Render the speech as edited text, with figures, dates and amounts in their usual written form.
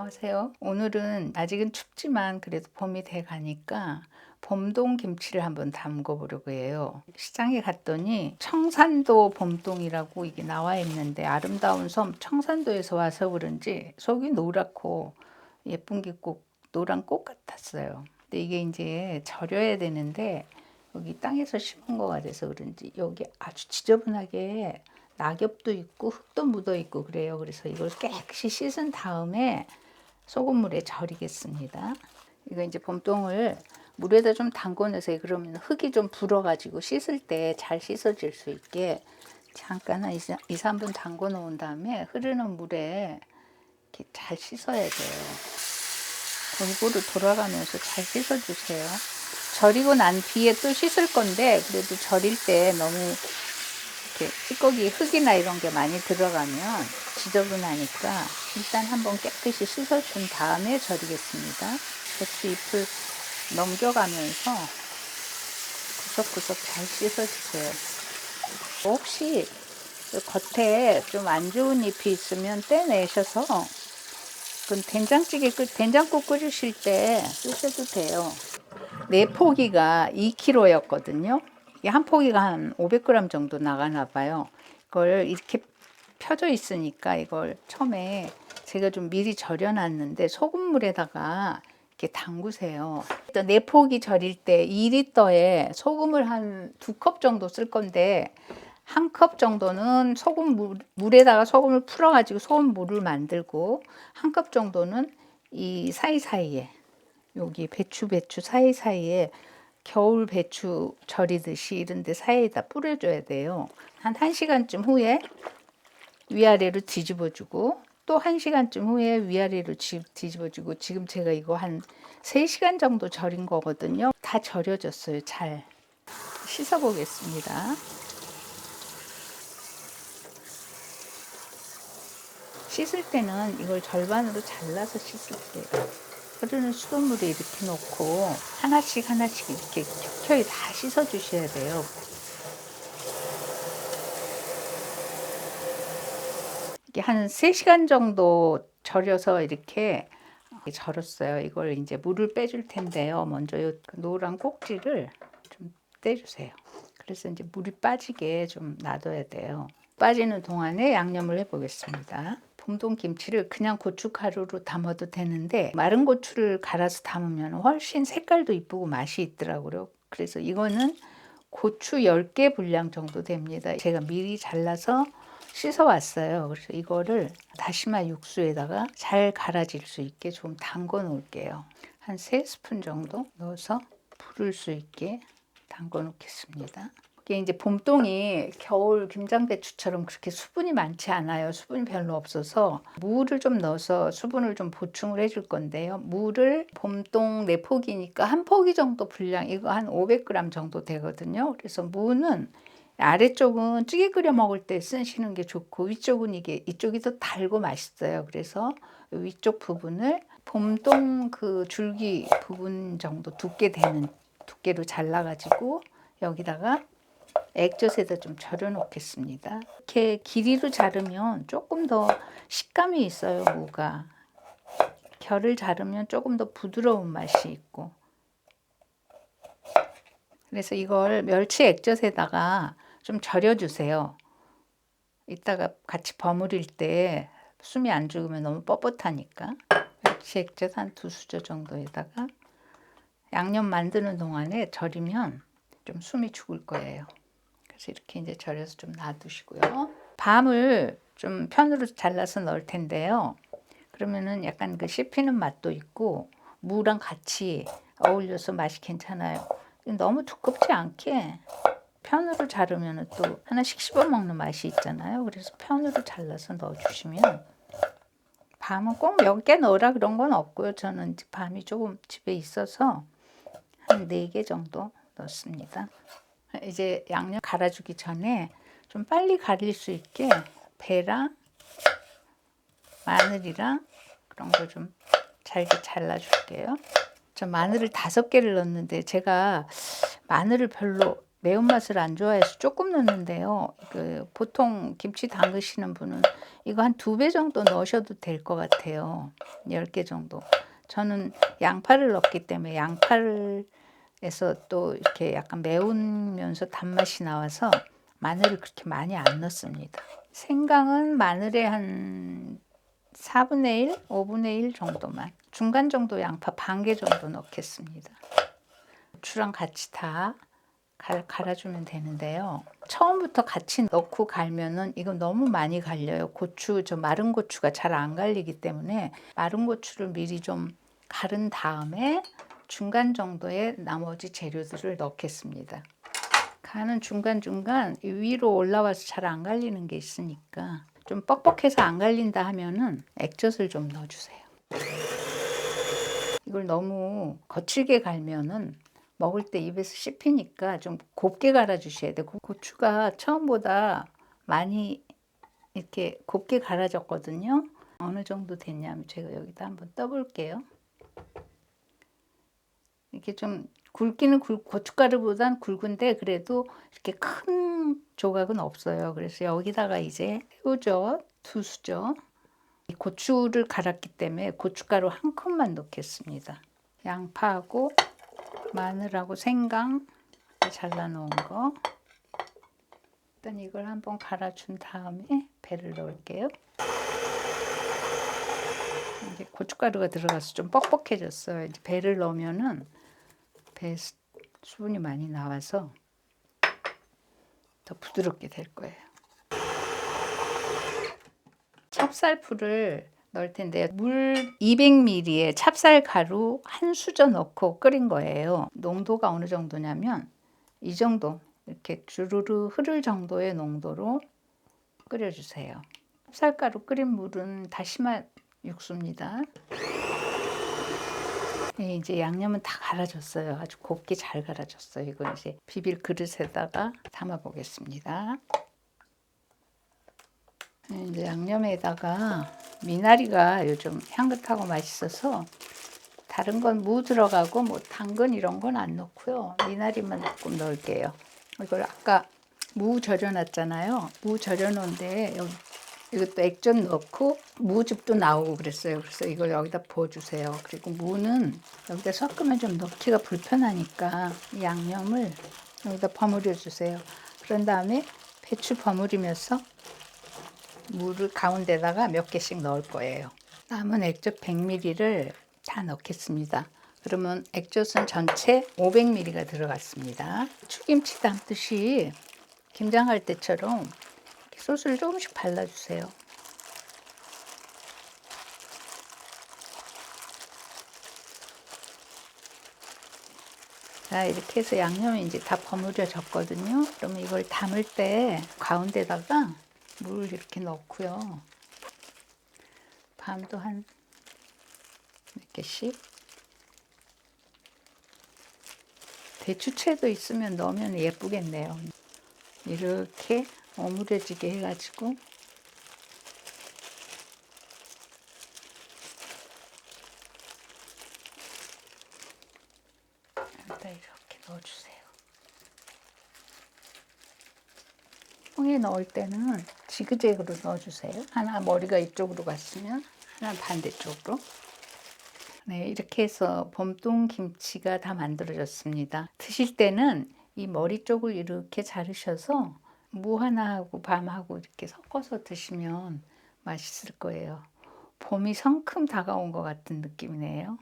안녕하세요. 오늘은 아직은 춥지만 그래도 봄이 돼 가니까 봄동 김치를 한번 담궈 보려고 해요. 시장에 갔더니 청산도 봄동이라고 이게 나와 있는데 아름다운 섬 청산도에서 와서 그런지 속이 노랗고 예쁜 게 꼭 노란 꽃 같았어요. 근데 이게 이제 절여야 되는데 여기 땅에서 심은 거가 돼서 그런지 여기 아주 지저분하게 낙엽도 있고 흙도 묻어 있고 그래요. 그래서 이걸 깨끗이 씻은 다음에 소금물에 절이겠습니다. 이거 이제 봄동을 물에다 좀 담궈내서 그러면 흙이 좀 불어가지고 씻을 때 잘 씻어질 수 있게 잠깐 한 2, 3분 담궈 놓은 다음에 흐르는 물에 이렇게 잘 씻어야 돼요. 골고루 돌아가면서 잘 씻어주세요. 절이고 난 뒤에 또 씻을 건데 그래도 절일 때 너무 이렇게 찌꺼기 흙이나 이런 게 많이 들어가면 지저분하니까 일단 한번 깨끗이 씻어준 다음에 절이겠습니다. 배추 잎을 넘겨가면서 구석구석 잘 씻어주세요. 혹시 겉에 좀 안 좋은 잎이 있으면 떼내셔서 그 된장국 끓이실 때 쓰셔도 돼요. 네 포기가 2kg였거든요. 이게 한 포기가 한 500g 정도 나가나 봐요. 이걸 이렇게 펴져 있으니까 이걸 처음에 제가 좀 미리 절여놨는데 소금물에다가 이렇게 담그세요. 일단 네 포기 절일 때 2리터에 소금을 한 2컵 정도 쓸 건데 한 컵 정도는 물에다가 소금을 풀어가지고 소금물을 만들고 한 컵 정도는 이 사이사이에 여기 배추 사이사이에 겨울 배추 절이듯이 이런 데 사이에다 뿌려줘야 돼요. 한 1시간쯤 후에 위아래로 뒤집어주고 또 1시간쯤 후에 위아래로 뒤집어주고 지금 제가 이거 한 3시간 정도 절인 거거든요. 다 절여졌어요. 잘 씻어 보겠습니다. 씻을 때는 이걸 절반으로 잘라서 씻을게요. 흐르는 수돗물에 이렇게 놓고 하나씩 이렇게 켜켜이 다 씻어 주셔야 돼요. 이게 한 3시간 정도 절여서 이렇게 절었어요. 이걸 이제 물을 빼줄 텐데요. 먼저 이 노란 꼭지를 좀 떼주세요. 그래서 이제 물이 빠지게 좀 놔둬야 돼요. 빠지는 동안에 양념을 해보겠습니다. 봄동 김치를 그냥 고춧가루로 담아도 되는데 마른 고추를 갈아서 담으면 훨씬 색깔도 이쁘고 맛이 있더라고요. 그래서 이거는 고추 10개 분량 정도 됩니다. 제가 미리 잘라서 씻어 왔어요. 그래서 이거를 다시마 육수에다가 잘 갈아질 수 있게 좀 담궈 놓을게요. 한 3스푼 정도 넣어서 부를 수 있게 담궈 놓겠습니다. 이게 이제 봄동이 겨울 김장배추처럼 그렇게 수분이 많지 않아요. 수분이 별로 없어서 무를 좀 넣어서 수분을 좀 보충을 해줄 건데요. 무를 봄동 4포기니까 한 포기 정도 분량, 이거 한 500g 정도 되거든요. 그래서 무는 아래쪽은 찌개 끓여 먹을 때 쓰시는 게 좋고 위쪽은 이쪽이 더 달고 맛있어요. 그래서 위쪽 부분을 봄동 그 줄기 부분 정도 두께 되는 두께로 잘라가지고 여기다가 액젓에다 좀 절여 놓겠습니다. 이렇게 길이로 자르면 조금 더 식감이 있어요. 무가 결을 자르면 조금 더 부드러운 맛이 있고, 그래서 이걸 멸치 액젓에다가 좀 절여 주세요. 이따가 같이 버무릴 때 숨이 안 죽으면 너무 뻣뻣하니까 멸치 액젓 한 2수저 정도에다가 양념 만드는 동안에 절이면 좀 숨이 죽을 거예요. 그래서 이렇게 이제 절여서 좀 놔두시고요. 밤을 좀 편으로 잘라서 넣을 텐데요. 그러면은 약간 그 씹히는 맛도 있고 무랑 같이 어울려서 맛이 괜찮아요. 너무 두껍지 않게 편으로 자르면 또 하나씩 씹어 먹는 맛이 있잖아요. 그래서 편으로 잘라서 넣어주시면, 밤은 꼭 몇 개 넣으라 그런 건 없고요. 저는 밤이 조금 집에 있어서 한 4개 정도 넣습니다. 이제 양념 갈아주기 전에 좀 빨리 갈릴 수 있게 배랑 마늘이랑 그런 거 좀 잘게 잘라줄게요. 저 마늘을 5개를 넣었는데 제가 마늘을 별로 매운맛을 안 좋아해서 조금 넣는데요. 보통 김치 담그시는 분은 이거 한 2배 정도 넣으셔도 될 것 같아요. 10개 정도. 저는 양파를 넣기 때문에 양파에서 또 이렇게 약간 매우면서 단맛이 나와서 마늘을 그렇게 많이 안 넣습니다. 생강은 마늘의 한 4분의 1, 5분의 1 정도만. 중간 정도 양파 반 개 정도 넣겠습니다. 고추랑 같이 다 갈아주면 되는데요. 처음부터 같이 넣고 갈면은 이거 너무 많이 갈려요. 저 마른 고추가 잘 안 갈리기 때문에 마른 고추를 미리 좀 갈은 다음에 중간 정도의 나머지 재료들을 넣겠습니다. 간은 중간중간 위로 올라와서 잘 안 갈리는 게 있으니까 좀 뻑뻑해서 안 갈린다 하면은 액젓을 좀 넣어주세요. 이걸 너무 거칠게 갈면은 먹을 때 입에서 씹히니까 좀 곱게 갈아주셔야 돼요. 고추가 처음보다 많이 이렇게 곱게 갈아졌거든요. 어느 정도 됐냐면 제가 여기다 한번 떠볼게요. 이렇게 좀 굵기는 고춧가루보단 굵은데 그래도 이렇게 큰 조각은 없어요. 그래서 여기다가 이제 새우젓 2수저, 고추를 갈았기 때문에 고춧가루 1큰만 넣겠습니다. 양파하고 마늘하고 생강 잘라 놓은 거, 일단 이걸 한번 갈아준 다음에 배를 넣을게요. 이제 고춧가루가 들어가서 좀 뻑뻑해졌어요. 이제 배를 넣으면은 배 수분이 많이 나와서 더 부드럽게 될 거예요. 찹쌀풀을 넣을 텐데 물 200ml에 찹쌀 가루 1수저 넣고 끓인 거예요. 농도가 어느 정도냐면 이 정도, 이렇게 주르르 흐를 정도의 농도로 끓여주세요. 찹쌀가루 끓인 물은 다시마 육수입니다. 네, 이제 양념은 다 갈아졌어요. 아주 곱게 잘 갈아졌어요. 이거 이제 비빌 그릇에다가 담아 보겠습니다. 네, 이제 양념에다가 미나리가 요즘 향긋하고 맛있어서 다른 건 무 들어가고 뭐 당근 이런 건 안 넣고요. 미나리만 조금 넣을게요. 이걸 아까 무 절여놨잖아요. 무 절여놓은데 이것도 액젓 넣고 무즙도 나오고 그랬어요. 그래서 이걸 여기다 부어주세요. 그리고 무는 여기다 섞으면 좀 넣기가 불편하니까 이 양념을 여기다 버무려 주세요. 그런 다음에 배추 버무리면서 물을 가운데다가 몇 개씩 넣을 거예요. 남은 액젓 100ml를 다 넣겠습니다. 그러면 액젓은 전체 500ml가 들어갔습니다. 추김치 담듯이 김장할 때처럼 소스를 조금씩 발라주세요. 자, 이렇게 해서 양념이 이제 다 버무려졌거든요. 그러면 이걸 담을 때 가운데다가 물을 이렇게 넣고요. 밤도 한 몇 개씩. 대추채도 있으면 넣으면 예쁘겠네요. 이렇게 어무려지게 해가지고 여기다 이렇게 넣어주세요. 통에 넣을 때는 지그재그로 넣어주세요. 하나 머리가 이쪽으로 갔으면 하나 반대쪽으로. 네, 이렇게 해서 봄동 김치가 다 만들어졌습니다. 드실 때는 이 머리 쪽을 이렇게 자르셔서 무 하나하고 밤하고 이렇게 섞어서 드시면 맛있을 거예요. 봄이 성큼 다가온 것 같은 느낌이네요.